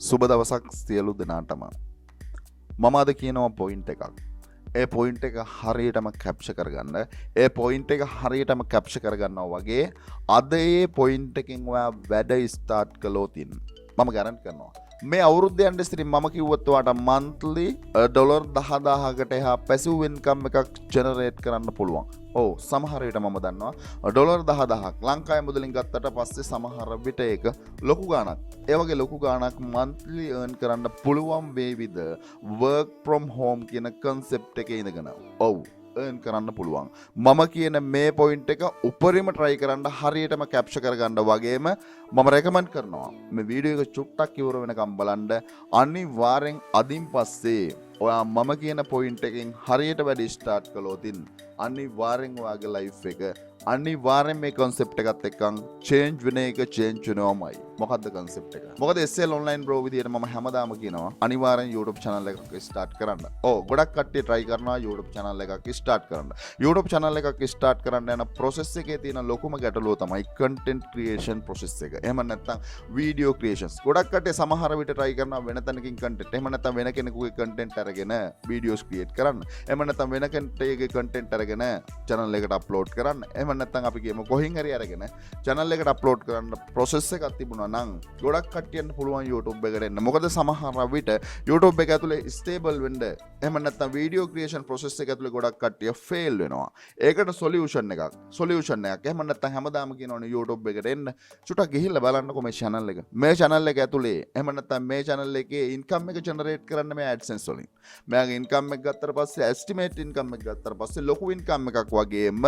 සුබ දවසක් සියලු දෙනාටම. මම අද කියනවා පොයින්ට් එකක්. ඒ පොයින්ට් එක හරියටම කැප්චර් කරගන්න. ඒ පොයින්ට් එක හරියටම කැප්චර් කරගන්නවා වගේ අද ඒ පොයින්ට් එකෙන් ඔයා වැඩ ස්ටාර්ට් කළොත් මම ගැරන්ටි කරනවා. මේ අවුරුද්දෙන් ඉස්සරින් මම කිව්වොත් ඔයාට monthly ඩොලර් 10000කට එහා පැසිව් ඉන්කම් එකක් ජෙනරේට් කරන්න පුළුවන්. ඔව් සමහර විට මම දන්නවා ඩොලර් 10000ක් ලංකාවේ මුදලින් ගත්තට පස්සේ සමහර විට ඒක ලොකු ගාණක්. ඒ වගේ ලොකු ගාණක් monthly earn කරන්න පුළුවන් වේවිද work from home කියන concept එකේ ඉඳගෙන. ඔව් earn කරන්න පුළුවන්. මම කියන මේ point එක උපරිම try කරන්න හරියටම capture කරගන්න වගේම මම recommend කරනවා මේ වීඩියෝ එක චුට්ටක් ඉවර වෙනකම් බලන්න. අනිවාර්යෙන් අදින් පස්සේ ඔයා මම කියන point එකෙන් හරියට වැඩි start කළොත් අනිවාර්යෙන් ඔයාගේ life එක අනිවාර්යෙන් මේ concept එකත් එක්කන් change වෙන එක change වෙනවමයි. මොකද්ද concept එක? මොකද SL online bro විදියට මම හැමදාම කියනවා අනිවාර්යෙන් YouTube channel එකක් start කරන්න. ඔව් ගොඩක් කට්ටිය try කරනවා YouTube channel එකක් start කරන්න. YouTube channel එකක් start කරන්න යන process එකේ තියෙන ලොකුම ගැටලුව තමයි content creation process එක. එහෙම නැත්නම් video creations. ගොඩක් කට්ටිය සමහර විට try කරනවා වෙන තැනකින් content. එහෙම නැත්නම් වෙන කෙනෙකුගේ content අරගෙන videos create කරන්න. එහෙම නැත්නම් වෙන කෙනෙක්ගේ content අරගෙන channel එකට upload කරන්න. එහෙම නැත්නම් අපි කියමු කොහින් හරි අරගෙන channel එකට upload කරන්න process එකක් තිබුණා නම් ගොඩක් කට්ටියන්ට පුළුවන් YouTube එකට එන්න. මොකද සමහර විට YouTube එක ඇතුලේ stable වෙන්න එහෙම නැත්නම් video creation process එක ඇතුලේ ගොඩක් කට්ටිය fail වෙනවා. ඒකට solution එකක්. එහෙම නැත්නම් හැමදාම කියනවනේ YouTube එකට එන්න. චුට්ටක් ගිහිල්ලා බලන්නකෝ මේ channel එක. මේ channel එක ඇතුලේ එහෙම නැත්නම් මේ channel එකේ income එක generate කරන්න මේ AdSense වලින්. මෙයාගේ income එක ගත්තට පස්සේ estimate income එක ගත්තට පස්සේ ලොකු income එකක් වගේම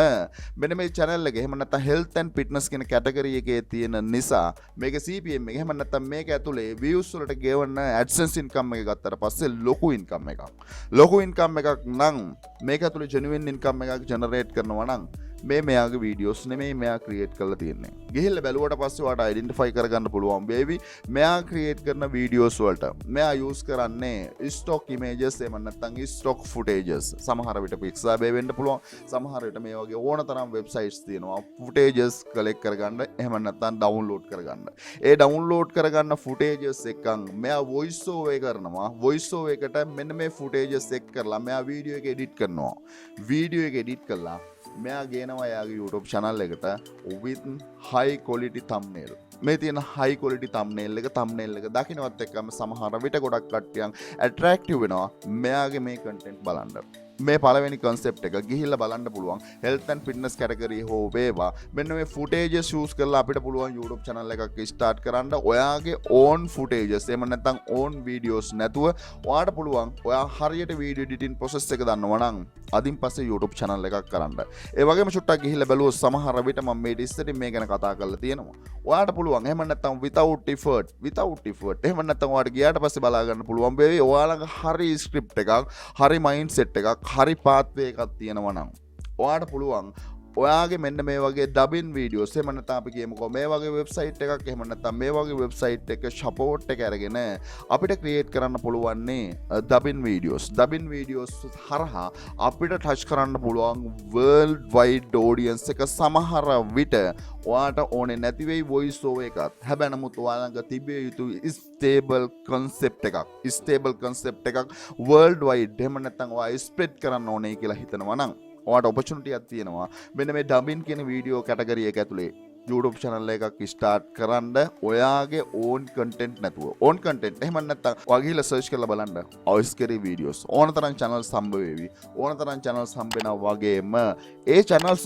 මෙන්න මේ channel එක එහෙම නැත්නම් health and fitness කියන category එකේ තියෙන නිසා මේක CPM එක එහෙම නැත්නම් මේක ඇතුලේ views වලට ගෙවන AdSense income එක ගත්තට පස්සේ ලොකු income එකක්. ලොකු income එකක් නම් මේක ඇතුලේ genuine income එකක් generate කරනවා නම් මේ මෙයාගේ වීඩියෝස් නෙමෙයි මෙයා ක්‍රියේට් කරලා තියෙන්නේ. ගිහිල්ලා බැලුවට පස්සේ ඔයාලට අයිඩෙන්ටිෆයි කරගන්න පුළුවන් වේවි මෙයා ක්‍රියේට් කරන වීඩියෝස් වලට මෙයා යූස් කරන්නේ ස්ටොක් ඉමේජස් එහෙම නැත්නම් ස්ටොක් ෆුටේජස්. සමහර විට පික්සාබේ වෙන්න පුළුවන්. සමහර විට මේ වගේ ඕනතරම් වෙබ්සයිට්ස් තියෙනවා ෆුටේජස් කලෙක්ට් කරගන්න එහෙම නැත්නම් ඩවුන්ලෝඩ් කරගන්න. ඒ ඩවුන්ලෝඩ් කරගන්න ෆුටේජස් එක්කන් මෙයා වොයිස් ඕවර් කරනවා. වොයිස් ඕවර් එකට මෙන්න මේ ෆුටේජස් එක් කරලා මෙයා වීඩියෝ එක එඩිට් කරනවා. වීඩියෝ එක එඩිට් කළා මෙයා ගේනවා යාගේ YouTube channel එකට with high quality thumbnail. මේ තියෙන high quality thumbnail එක දකින්නවත් එක්කම සමහර විට ගොඩක් කට්ටියන් attractive වෙනවා මෙයාගේ මේ content බලන්න. මේ පළවෙනි concept එක ගිහිල්ලා බලන්න පුළුවන් health and fitness category හෝ වේවා මෙන්න මේ footages use කරලා අපිට පුළුවන් YouTube channel එකක් start කරන්න. ඔයාගේ own footages එහෙම නැත්නම් own videos නැතුව ඔයාට පුළුවන් ඔයා හරියට video editing process එක දන්නවා නම් අදින් පස්සේ YouTube channel එකක් කරන්න. ඒ වගේම චුට්ටක් ගිහිල්ලා බැලුවොත් සමහර විට මම මේ ඉස්සරින් මේ ගැන කතා කරලා තියෙනවා. ඔයාට පුළුවන් එහෙම නැත්නම් without effort එහෙම නැත්නම් ඔයාට ගියාට පස්සේ බලා ගන්න පුළුවන් වේවි ඔයාලගේ හරි script එකක් හරි mindset එකක් හරි පාත්වේ එකක් තියෙනවා නම් ඔයාට පුළුවන් ඔයාගේ මෙන්න මේ වගේ ඩබින් වීඩියෝස් එහෙම නැත්නම් අපි කියමුකෝ මේ වගේ වෙබ්සයිට් එකක් එහෙම නැත්නම් මේ වගේ වෙබ්සයිට් එක සපෝට් එක අරගෙන අපිට ක්‍රියේට් කරන්න පුළුවන්නේ ඩබින් වීඩියෝස් හරහා අපිට ටච් කරන්න පුළුවන් world wide audience එක සමහර විට ඔයාට ඕනේ නැති වෙයි voice over එකත්. හැබැයි නමුත් ඔයාලඟ තිබිය යුතු stable concept එකක් world wide එහෙම නැත්නම් ඔයා ස්ප්‍රෙඩ් කරන්න ඕනේ කියලා හිතනවා නම් ඔයාට opportunity එකක් තියෙනවා. මෙන්න මේ ඩබින් කියන වීඩියෝ කැටගරි එක ඇතුලේ YouTube channel එකක් start කරන්න ඔයාගේ own content නැතුව. own content එහෙම නැත්නම් ඔයා ගිහලා search කරලා බලන්න. ඔයිස්කරි videos ඕනතරම් channels හම්බ වෙවි. ඕනතරම් channels හම්බෙනා වගේම ඒ channels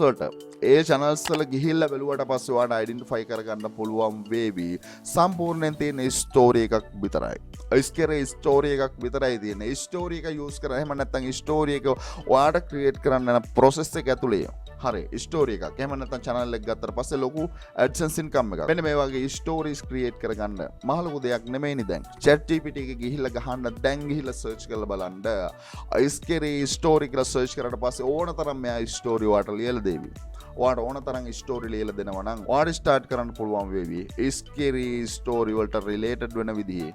වල ගිහිල්ලා බැලුවට පස්සේ ඔයාට identify කරගන්න පුළුවන් වේවි. සම්පූර්ණයෙන් තියෙන story එකක් විතරයි. ඔයිස්කරි story එකක් විතරයි තියෙන්නේ. story එක use කරලා එහෙම නැත්නම් story එක ඔයාට create කරන්න යන process එක ඇතුලේ හරි ස්ටෝරි එකක්. එහෙම නැත්නම් channel එක ගත්තට පස්සේ ලොකු AdSense income එකක්. මෙන්න මේ වගේ stories create කරගන්න මහ ලොකු දෙයක් නෙමෙයිනේ දැන්. chat GPT එකේ ගිහිල්ලා ගහන්න දැන් ගිහිල්ලා search කරලා බලන්න. iScary story කියලා search කරාට පස්සේ ඕනතරම් මෙයා story ඔයාලට ලියලා දෙවි. ඔයාට ඕනතරම් story ලියලා දෙනවා නම් ඔයාට start කරන්න පුළුවන් වේවි. iScary story වලට related වෙන විදිහේ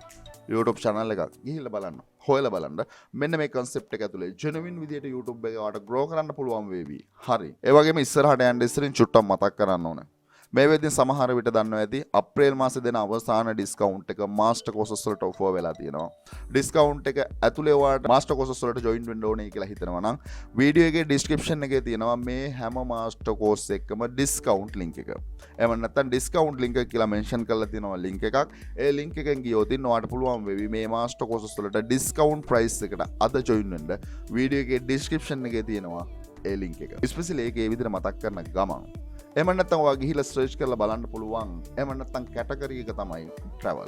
YouTube channel එකක් ගිහිල්ලා බලන්න. හොයලා බලන්න මෙන්න මේ concept එක ඇතුලේ genuine විදියට YouTube එක ඔයාලට grow කරන්න පුළුවන් වේවි. හරි. ඒ වගේම ඉස්සරහට යන්න ඉස්සරින් චුට්ටක් මතක් කරන්න ඕනේ. මේ වෙද්දී සමහර විට දන්නවා ඇති අප්‍රේල් මාසේ දෙන අවසාන ඩිස්කවුන්ට් එක මාස්ටර් කෝසස් වලට ඔෆර් වෙලා තියෙනවා. ඩිස්කවුන්ට් එක ඇතුලේ ඔයාලට මාස්ටර් කෝසස් වලට ජොයින් වෙන්න ඕනේ කියලා හිතනවා නම් වීඩියෝ එකේ ඩිස්ක්‍රිප්ෂන් එකේ තියෙනවා මේ හැම මාස්ටර් කෝස් එකකම ඩිස්කවුන්ට් ලින්ක් එක. එහෙම නැත්නම් ඩිස්කවුන්ට් ලින්ක් එක කියලා මෙන්ෂන් කරලා තියෙනවා ලින්ක් එකක්. ඒ ලින්ක් එකෙන් ගියොත් ඔයාලට පුළුවන් වෙවි මේ මාස්ටර් කෝසස් වලට ඩිස්කවුන්ට් ප්‍රයිස් එකට අද ජොයින් වෙන්න. වීඩියෝ එකේ ඩිස්ක්‍රිප්ෂන් එකේ තියෙනවා ඒ ලින්ක් එක. ස්පෙෂලි ඒකේ විදිහට මතක් කරන ගමන් එහෙම නැත්නම් ඔයා ගිහිල්ලා සර්ච් කරලා බලන්න පුළුවන්. එහෙම නැත්නම් කැටගරි එක තමයි travel.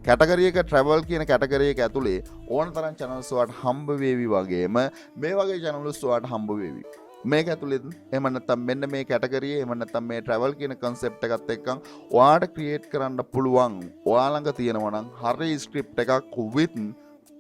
කැටගරි එක travel කියන කැටගරි එක ඇතුලේ ඕන තරම් channels ඔයාලට හම්බ වේවි වගේම මේ වගේ channels ඔයාලට හම්බ වේවි. මේක ඇතුලේ එහෙම නැත්නම් මෙන්න මේ කැටගරි එහෙම නැත්නම් මේ travel කියන concept එකත් එක්කන් ඔයාලට create කරන්න පුළුවන්. ඔයා ළඟ තියෙනවා නම් හරි script එකක් with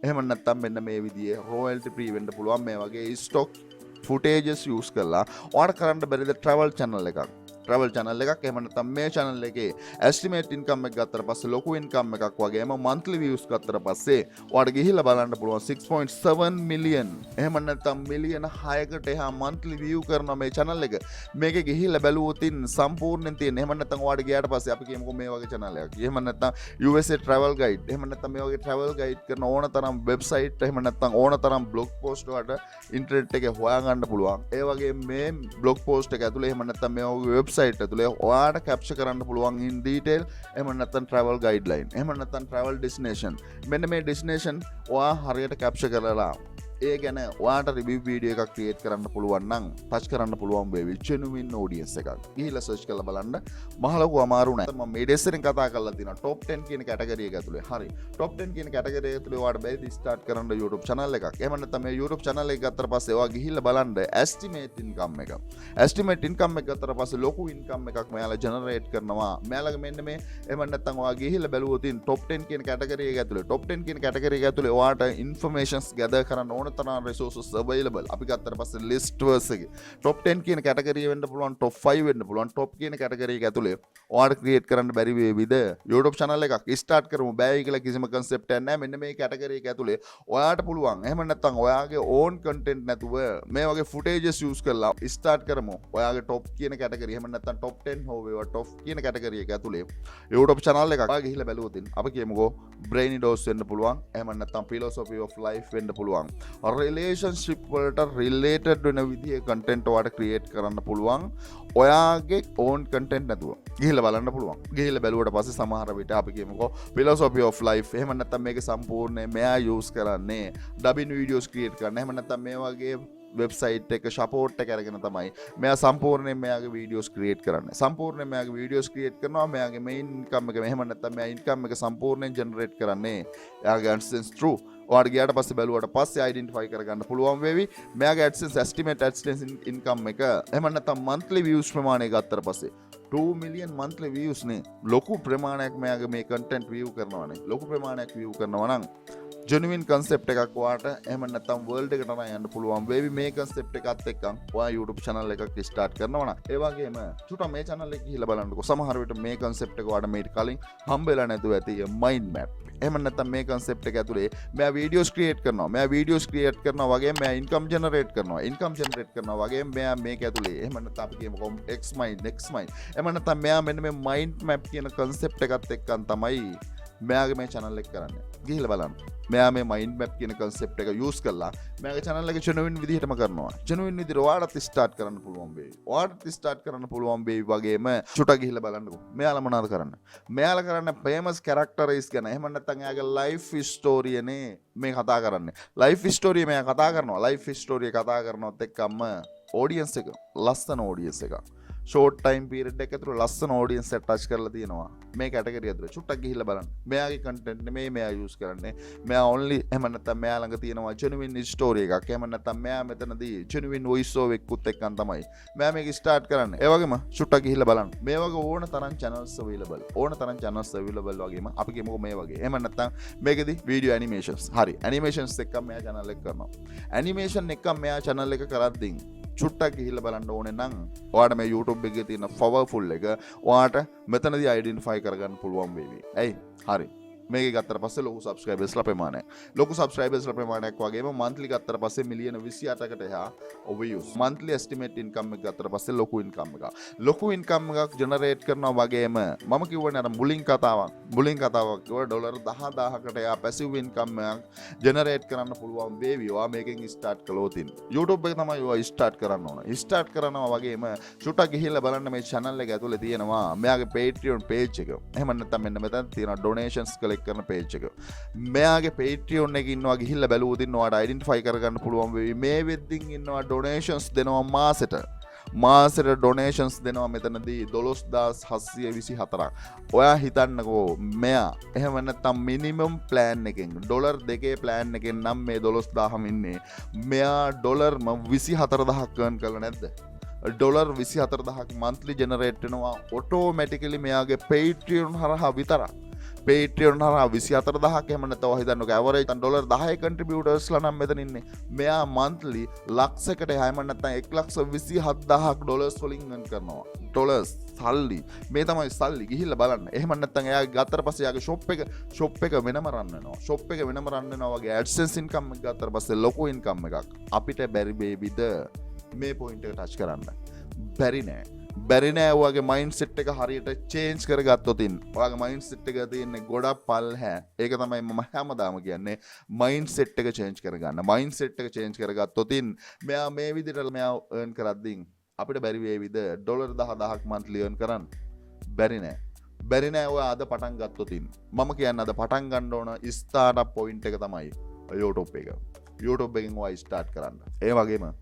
එහෙම නැත්නම් මෙන්න මේ විදිහේ royalty free වෙන්න පුළුවන් මේ වගේ stock footages use කරලා ඔයාලට කරන්න බැරිද travel channel එකක්. travel channel එකක් එහෙම නැත්නම් මේ channel එකේ estimate income එක ගත්තට පස්සේ ලොකු income එකක් වගේම monthly views ගත්තට පස්සේ ඔයාලට ගිහිල්ලා බලන්න පුළුවන් 6.7 million එහෙම නැත්නම් මිලියන 6කට එහා monthly view කරන මේ channel එක මේකේ ගිහිල්ලා බැලුවොත් සම්පූර්ණයෙන් තියෙන එහෙම නැත්නම් ඔයාලට ගියාට පස්සේ අපි කියමුකෝ මේ වගේ channel එකක්. එහෙම නැත්නම් USA travel guide එහෙම නැත්නම් මේ වගේ travel guide කරන ඕන තරම් website එහෙම නැත්නම් ඕන තරම් blog post වලට internet එකේ හොයාගන්න පුළුවන්. ඒ වගේ මේ blog post එක ඇතුලේ එහෙම නැත්නම් මේ වගේ website ඇතුලේ ඔයාලට capture කරන්න පුළුවන් in detail එහෙම නැත්නම් travel guideline එහෙම නැත්නම් travel destination මෙන්න මේ destination ඔයා හරියට capture කරලා ඒ ගැන ඔයාට රිවිව් වීඩියෝ එකක් ක්‍රියේට් කරන්න පුළුවන් නම් ටච් කරන්න පුළුවන් වේවි genuine audience එකක්. ගිහිල්ලා search කරලා බලන්න මහ ලොකු අමාරු නෑ. මම මේ ඩෙස්ටෙන් කතා කරලා තියෙනවා top 10 කියන කැටගරි එක ඇතුලේ. හරි. top 10 කියන කැටගරි එක ඇතුලේ ඔයාට බැරිද start කරන්න YouTube channel එකක්. එහෙම නැත්නම් මේ YouTube channel එක ගත්තට පස්සේ ඔයා ගිහිල්ලා බලන්න estimate income එක. estimate income එක ගත්තට පස්සේ ලොකු income එකක් මෙයාලා generate කරනවා. මෙයාලගේ මෙන්න මේ එහෙම නැත්නම් ඔයා ගිහිල්ලා බැලුවොත් top 10 කියන කැටගරි එක ඇතුලේ top 10 කියන කැටගරි එක ඇතුලේ ඔයාට informations gather කරන්න ඕන තරම් resources available. අපි ගත්තට පස්සේ list verse එකේ top 10 කියන කැටගරිය වෙන්න පුළුවන්, top 5 වෙන්න පුළුවන්. top කියන කැටගරිය එක ඇතුලේ ඔයාලට create කරන්න බැරි වේවිද YouTube channel එකක් start කරමු. බෑයි කියලා කිසිම concept එකක් නැහැ. මෙන්න මේ කැටගරිය එක ඇතුලේ ඔයාට පුළුවන්. එහෙම නැත්නම් ඔයාගේ own content නැතුව මේ වගේ footages use කරලා start කරමු. ඔයාගේ top කියන කැටගරිය එහෙම නැත්නම් top 10 හෝ වේවා top කියන කැටගරිය එක ඇතුලේ YouTube channel එකක් ඔයා ගිහිල්ලා බැලුවොත් අපි කියමුකෝ brainy dose වෙන්න පුළුවන්. එහෙම නැත්නම් philosophy of life වෙන්න පුළුවන්. රිලේෂන්ෂිප් වලට රිලේටඩ් වෙන විදිහේ කන්ටෙන්ට් ඔයාලට ක්‍රියේට් කරන්න පුළුවන්. ඔයාගේ ඕන් කන්ටෙන්ට් නැතුව ගිහිල්ලා බලන්න පුළුවන්. ගිහිල්ලා බැලුවට පස්සේ සමහර විට අපි කියමුකෝ philosophy of life එහෙම නැත්නම් මේක සම්පූර්ණයෙන් මෙයා යූස් කරන්නේ ඩබින් වීඩියෝස් ක්‍රියේට් කරන්න. එහෙම නැත්නම් මේ වගේ වෙබ්සයිට් එක සපෝට් එක අරගෙන තමයි මෙයා සම්පූර්ණයෙන් මෙයාගේ වීඩියෝස් ක්‍රියේට් කරන්නේ. සම්පූර්ණයෙන් මෙයාගේ වීඩියෝස් ක්‍රියේට් කරනවා. මෙයාගේ මේන් ඉන්කම් එක මෙහෙම නැත්නම් මෙයා ඉන්කම් එක සම්පූර්ණයෙන් ජෙනරේට් කරන්නේ එයාගේ AdSense through ඔයාට ගියාට පස්සේ බැලුවට පස්සේ අයිඩෙන්ටිෆයි කරගන්න පුළුවන් වේවි මෙයාගේ AdSense estimate AdSense income එක එහෙම නැත්නම් monthly views ප්‍රමාණය ගත්තට පස්සේ 2 million monthly views නේ ලොකු ප්‍රමාණයක් මෙයාගේ මේ content view කරනවානේ ලොකු ප්‍රමාණයක් view කරනවා නම් genuine concept එකක් ඔයාට එහෙම නැත්නම් world එකට යන්න පුළුවන් වේවි මේ concept එකත් එක්කන් ඔයා YouTube channel එකක් start කරනවා නම් ඒ වගේම චුට්ටක් මේ channel එක ගිහිල්ලා බලන්නකෝ සමහර විට මේ concept එක ඔයාට මේට කලින් හම්බෙලා නැතුව ඇති mind map එහෙම නැත්නම් මේ concept එක ඇතුලේ මෙයා videos create කරනවා මෙයා videos create කරනවා වගේම මෙයා income generate කරනවා වගේම මෙයා මේක ඇතුලේ එහෙම නැත්නම් අපි කියමුකෝ x mind එහෙම නැත්නම් මෙයා මෙන්න මේ mind map කියන concept එකත් එක්කන් තමයි මෙයාගේ මේ channel එක කරන්නේ ගිහිල්ලා බලන්න මෙයා මේ mind map කියන concept එක use කරලා මෙයාගේ channel එක genuine විදිහටම කරනවා genuine විදිහට ඔයාලත් start කරන්න පුළුවන් වෙයි ඔයාලත් start කරන්න පුළුවන් වෙයි වගේම චුට්ටක් ගිහිල්ලා බලන්නකෝ මෙයාලා මොනවද කරන්නේ මෙයාලා කරන්නේ famous characters ගැන එහෙම නැත්නම් එයාගේ life story නේ මේ කතා කරන්නේ life story මෙයා කතා කරනවා life story කතා කරනවත් එක්කම audience එක ලස්සන audience එකක් ෂෝට් ටයිම් පීරියඩ් එක ඇතුළේ ලස්සන ඔඩියන්ස් එක ටච් කරලා තියෙනවා මේ කැටගරිය ඇතුළේ චුට්ටක් ගිහිල්ලා බලන්න මෙයාගේ කන්ටෙන්ට් නෙමෙයි මෙයා යූස් කරන්නේ මෙයා only එහෙම නැත්නම් මෙයා ළඟ තියෙනවා genuine story එකක් එහෙම නැත්නම් මෙයා මෙතනදී genuine voice over එකකුත් එක්කන් තමයි මෙයා මේක ස්ටාර්ට් කරන්නේ ඒ වගේම චුට්ටක් ගිහිල්ලා බලන්න මේ වගේ ඕන තරම් channels available වගේම අපි කියමුකෝ මේ වගේ එහෙම නැත්නම් මේකෙදි video animations හරි animations එක්ක මෙයා channel එක කරනවා animation එක්ක මෙයා channel එක කරද්දී චුට්ටක් ගිහිල්ලා බලන්න ඕනේ නම් ඔයාට මේ YouTube එකේ තියෙන powerful එක ඔයාට මෙතනදී identify කරගන්න පුළුවන් වේවි. ඇයි? හරි. මේක ගත්තට පස්සේ ලොකු සබ්ස්ක්‍රයිබර්ස්ලා ප්‍රමාණයක්. ලොකු සබ්ස්ක්‍රයිබර්ස්ලා ප්‍රමාණයක් වගේම මන්ත්ලි ගත්තට පස්සේ මිලියන 28කට එහා views. මන්ත්ලි එස්ටිමේට් ඉන්කම් එක ගත්තට පස්සේ ලොකු ඉන්කම් එකක්. ලොකු ඉන්කම් එකක් ජෙනරේට් කරනවා වගේම මම කියවනේ අර මුලින් කතාවක් කිව්වා ඩොලර් 10000කට එහා පැසිව් ඉන්කම් එකක් ජෙනරේට් කරන්න පුළුවන් වේවි. ඔයා මේකෙන් ස්ටාර්ට් කළොත් YouTube එක තමයි ඔයා ස්ටාර්ට් කරන්න ඕන. ස්ටාර්ට් කරනවා වගේම චුට්ටක් ගිහිල්ලා බලන්න මේ channel එක ඇතුලේ තියෙනවා මෙයාගේ Patreon page එක. එහෙම නැත්නම් මෙන්න මෙතන තියෙනවා donations collect කරන page එක. මෙයාගේ Patreon එකේ ඉන්නවා ගිහිල්ලා බැලුවොත් ඔයාට identify කරගන්න පුළුවන් වෙවි. මේ වෙද්දින් ඉන්නවා donations දෙනවා මාසෙට donations දෙනවා මෙතනදී 12724ක්. ඔයා හිතන්නකෝ මෙයා එහෙම නැත්නම් minimum plan එකෙන් ඩොලර් 2 plan එකෙන් නම් මේ 12000ම ඉන්නේ. මෙයා ඩොලර් 24000ක් earn කරලා නැද්ද? ඩොලර් 24000ක් monthly generate වෙනවා automatically මෙයාගේ Patreon හරහා විතරක්. Patreon හරහා 24000ක් එහෙම නැත්නම් හිතන්නකෝ average ඩොලර් 10 contributors ලා නම් මෙතන ඉන්නේ. මෙයා monthly ලක්ෂයකට එහෙම නැත්නම් 127000ක් ඩොලර්ස් වලින් earn කරනවා. ඩොලර්ස් සල්ලි. මේ තමයි සල්ලි. ගිහිල්ලා බලන්න. එහෙම නැත්නම් එයා ගත්තට පස්සේ එයාගේ shop එක වෙනම run වෙනවා. shop එක වෙනම run වෙනවා වගේ AdSense income එක ගත්තට පස්සේ ලොකු income එකක්. අපිට බැරි බේබිද මේ point එක touch කරන්න. බැරි නෑ ඔයාගේ මයින්ඩ්සෙට් එක හරියට චේන්ජ් කරගත්තොත් ඔයාගේ මයින්ඩ්සෙට් එක තියෙන්නේ ගොඩක් පල්හැ. ඒක තමයි මම හැමදාම කියන්නේ මයින්ඩ්සෙට් එක චේන්ජ් කරගන්න. මයින්ඩ්සෙට් එක චේන්ජ් කරගත්තොත් මෙයා මේ විදිහට මෙයා earn කරද්දී අපිට බැරි වේවිද ඩොලර් 10000ක් monthly earn කරන්න? බැරි නෑ ඔයා අද පටන් ගත්තොත් මම කියන්නේ අද පටන් ගන්න ඕන ස්ටාර්ට්අප් පොයින්ට් එක තමයි YouTube එක. YouTube එකෙන් ඔයා ස්ටාර්ට් කරන්න. ඒ වගේම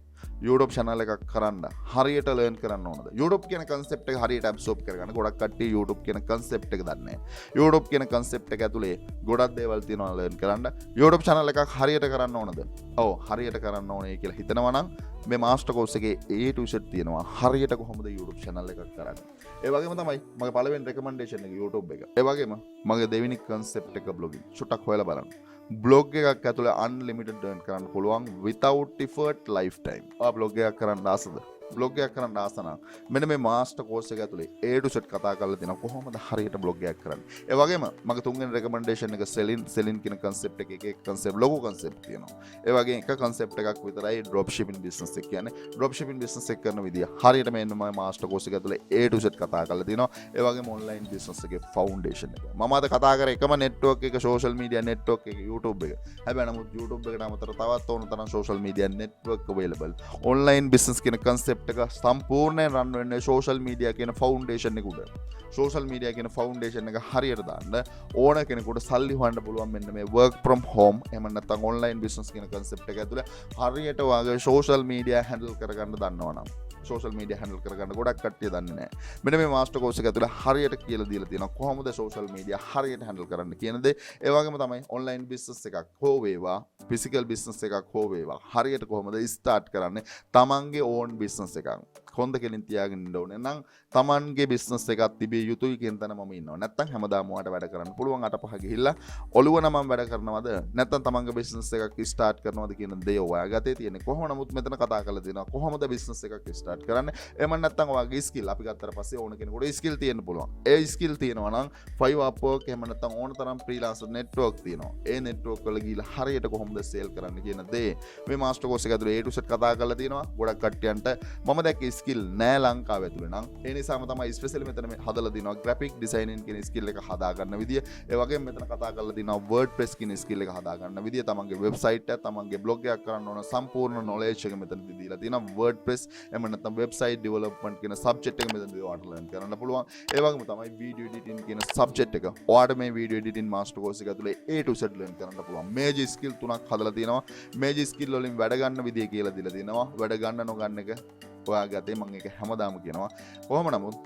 YouTube channel එකක් කරන්න හරියට learn කරන්න ඕනද? YouTube කියන concept එක හරියට absorb කරගන්න. ගොඩක් කට්ටිය YouTube කියන concept එක දන්නේ නැහැ. YouTube කියන concept එක ඇතුලේ ගොඩක් දේවල් තියෙනවා learn කරන්න. YouTube channel එකක් හරියට කරන්න ඕනද? ඔව් හරියට කරන්න ඕනේ කියලා හිතනවා නම් මේ master course එකේ A to Z තියෙනවා. හරියට කොහොමද YouTube channel එකක් කරන්නේ? ඒ වගේම තමයි මගේ පළවෙනි recommendation එක YouTube එක. ඒ වගේම මගේ දෙවෙනි concept එක blogging. චුට්ටක් හොයලා බලන්න. බ්ලොග් එකක් ඇතුළේ unlimited earn කරන්න පුළුවන් without effort lifetime. ඔයා බ්ලොග් එකක් කරන්න ආසද? බ්ලොග් එකක් කරන්න ආස නම් මෙන්න මේ මාස්ටර් කෝස් එක ඇතුලේ A to Z කතා කරලා තියෙනවා කොහොමද හරියට බ්ලොග් එකක් කරන්නේ. ඒ වගේම මගේ තුන්වෙනි recommendation එක selling කියන concept එක concept ලොකු concept තියෙනවා. ඒ වගේම එක concept එකක් විතරයි drop shipping business එක කියන්නේ. drop shipping business එක කරන විදිය හරියට මෙන්න මම මාස්ටර් කෝස් එක ඇතුලේ A to Z කතා කරලා තියෙනවා. ඒ වගේම online business එකේ foundation එක. මම අද කතා කරේ එකම network එක social media network එක YouTube එක. හැබැයි නමුත් YouTube එකට අමතරව තවත් ඕන තරම් social media network available. online business කියන concept එක සම්පූර්ණයෙන් රන් වෙන්නේ social media කියන foundation එක උඩ. social media කියන foundation එක හරියට දාන්න ඕන කෙනෙකුට සල්ලි හොයන්න පුළුවන් මෙන්න මේ work from home එහෙම නැත්නම් online business කියන concept එක ඇතුලේ හරියට වාගේ social media handle කරගන්න දන්නවනම් social media handle කරගන්න ගොඩක් කට්ටිය දන්නේ නැහැ. මෙන්න මේ master course එක ඇතුලේ හරියට කියලා දීලා තියෙනවා කොහොමද social media හරියට handle කරන්න කියන දේ. ඒ වගේම තමයි online business එකක් හෝ වේවා physical business එකක් හෝ වේවා හරියට කොහොමද start කරන්නේ තමන්ගේ own business එකක්. කොන්ද කෙලින් තියාගෙන ඉන්න ඕනේ. නම් තමන්ගේ business එකක් තිබිය යුතුයි කියන තැන මම ඉන්නවා. නැත්තම් හැමදාම ඔයාලට වැඩ කරන්න පුළුවන් අටපහ ගිහිල්ලා ඔළුව නමම වැඩ කරනවද නැත්තම් තමන්ගේ business එකක් start කරනවද කියන දේ ඔයාගේ අතේ තියෙන්නේ. කොහොම නමුත් මෙතන කතා කරලා දෙනවා කොහොමද business එකක් start කරන්නේ. එහෙම නැත්තම් ඔයාගේ skill අපි ගත්තට පස්සේ ඕන කෙනෙකුට skill තියෙන්න පුළුවන්. ඒ skill තියෙනවා නම් 5 Upwork එහෙම නැත්තම් ඕන තරම් freelancer network තියෙනවා. ඒ network වල ගිහිල්ලා හරියට කොහොමද sale කරන්න කියන දේ මේ master course එක ඇතුලේ A to Z කතා කරලා තියෙනවා. ගොඩක් කට්ටියන්ට මම දැක්ක skill නෑ ලංකාව ඇතුළේ නම් ඒ නිසාම තමයි ස්පෙෂලි මෙතන මේ හදලා දිනවා graphic designing කියන skill එක හදා ගන්න විදිය. ඒ වගේම මෙතන කතා කරලා දිනවා WordPress කියන skill එක හදා ගන්න විදිය. තමන්ගේ website එක තමන්ගේ blog එකක් කරන්න ඕන සම්පූර්ණ knowledge එක මෙතනදී දීලා තියෙනවා. WordPress එහෙම නැත්නම් website development කියන subject එක මෙතනදී ඔයාලට learn කරන්න පුළුවන්. ඒ වගේම තමයි video editing කියන subject එක. ඔයාලට මේ video editing master course එක ඇතුලේ A to Z learn කරන්න පුළුවන්. major skill තුනක් හදලා තියෙනවා. major skill වලින් වැඩ ගන්න විදිය කියලා දීලා තියෙනවා. වැඩ ගන්න නොගන්න එක ඔයාගේ අතේ මම ඒක හැමදාම කියනවා. කොහොම නමුත්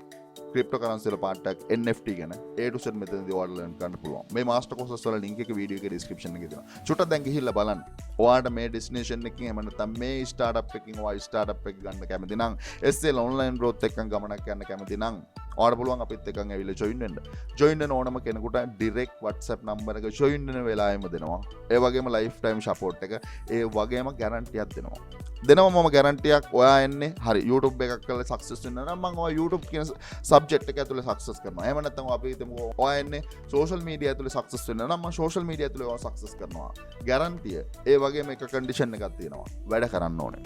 cryptocurrency වල part එකක් NFT ගැන A to Z මෙතනදී ඔයාලට learn කරන්න පුළුවන්. මේ master courses වල link එක video එකේ description එකේ තියෙනවා. චුට්ටක් දැන් ගිහිල්ලා බලන්න. ඔයාලට මේ destination එකකින් එහෙම නැත්නම් මේ startup එකකින් ඔයා startup එක ගන්න කැමති නම් SL online growth එකකින් ගමනක් යන්න කැමති නම් ඔයාලට පුළුවන් අපිත් එක්කන් ඇවිල්ලා join වෙන්න. join වෙන ඕනම කෙනෙකුට direct WhatsApp number එක join වෙන වෙලාවෙම දෙනවා. ඒ වගේම lifetime support එක ඒ වගේම guarantee එකක් දෙනවා. දෙනවා මම ගැරන්ටියක් ඔයා එන්නේ හරි YouTube එකක් කරලා සක්සස් වෙන්න නම් මම ඔයා YouTube කියන සබ්ජෙක්ට් එක ඇතුලේ සක්සස් කරනවා. එහෙම නැත්නම් අපි හිතමු ඔයා එන්නේ සෝෂල් මීඩියා ඇතුලේ සක්සස් වෙන්න නම් මම සෝෂල් මීඩියා ඇතුලේ ඔයා සක්සස් කරනවා. ගැරන්ටිය. ඒ වගේම එක කන්ඩිෂන් එකක් තියෙනවා. වැඩ කරන්න ඕනේ.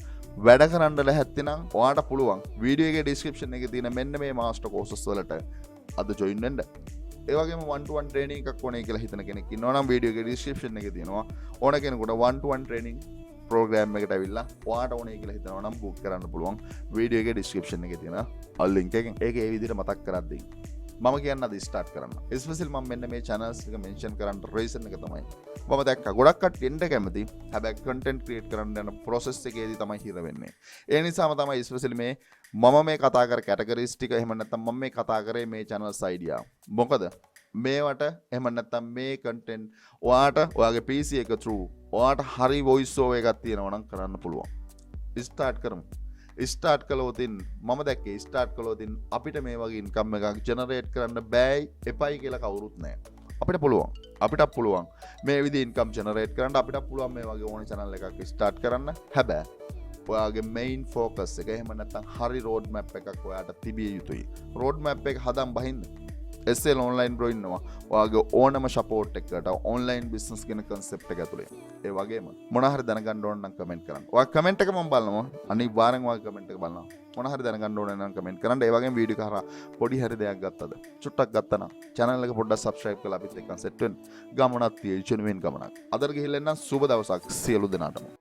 වැඩ කරන්න ලැහැත්ති නම් ඔයාට පුළුවන් වීඩියෝ එකේ ඩිස්ක්‍රිප්ෂන් එකේ තියෙන මෙන්න මේ මාස්ටර් කෝසස් වලට අද ජොයින් වෙන්න. ඒ වගේම 1-to-1 ට්‍රේනින් එකක් ඕනේ කියලා හිතන කෙනෙක් ඉන්නවා නම් වීඩියෝ එකේ ඩිස්ක්‍රිප්ෂන් එකේ තියෙනවා. ඕන කෙනෙකුට 1-to-1 ට්‍රේනින් ප්‍රෝග්‍රෑම් එකට ඇවිල්ලා ඔයාට ඕනේ කියලා හිතනවා නම් බුක් කරන්න පුළුවන් වීඩියෝ එකේ ඩිස්ක්‍රිප්ෂන් එකේ තියෙන ලින්ක් එකෙන්. ඒක ඒ විදිහට මතක් කරද්දී මම කියන්න අද ස්ටාර්ට් කරන්න. ස්පෙෂල් මම මෙන්න මේ channels එක මෙන්ෂන් කරන්න රීසන් එක තමයි මම දැක්කා ගොඩක් කට්ටිය එන්න කැමති. හැබැයි content create කරන්න යන process එකේදී තමයි හිර වෙන්නේ. ඒ නිසාම තමයි ස්පෙෂල් මම මේ කතා කර categories ටික එහෙම නැත්නම් මම මේ කතා කරේ මේ channels idea. මොකද මේවට එහෙම නැත්නම් මේ content ඔයාට ඔයාගේ PC එක through ඔයාට හරි voice over එකක් තියෙනවා නම් කරන්න පුළුවන්. ස්ටාර්ට් කරමු. ස්ටාර්ට් කළොතින් මම දැක්කේ ස්ටාර්ට් කළොතින් අපිට මේ වගේ ඉන්කම් එකක් ජෙනරේට් කරන්න බෑයි එපයි කියලා කවුරුත් නැහැ. අපිට පුළුවන් මේ විදිහේ ඉන්කම් ජෙනරේට් කරන්න අපිට පුළුවන් මේ වගේ ඕන channel එකක් ස්ටාර්ට් කරන්න. හැබැයි ඔයාගේ main focus එක එහෙම නැත්නම් හරි road map එකක් ඔයාට තිබිය යුතුයි. road map එක හදන් බහින්න SL online bro ඉන්නවා. ඔයාගේ ඕනම support එකකට online business කියන concept එක ඇතුලේ. ඒ වගේම මොන හරි දැනගන්න ඕන නම් comment කරන්න. ඔයා comment එක මම බලනවා. අනිවාර්යෙන් ඔයා comment එක බලනවා. මොන හරි දැනගන්න ඕන නම් comment කරන්න. ඒ වගේම වීඩියෝ එක හරහා පොඩි හරි දෙයක් ගත්තද? චුට්ටක් ගත්තා නම් channel එක පොඩ්ඩක් subscribe කරලා අපිත් එක්ක set වෙන්න. ගමනක් තියෙයි චුනුවෙන් ගමනක්. අදට ගිහිල්ලා එන්න සුබ දවසක් සියලු දෙනාටම.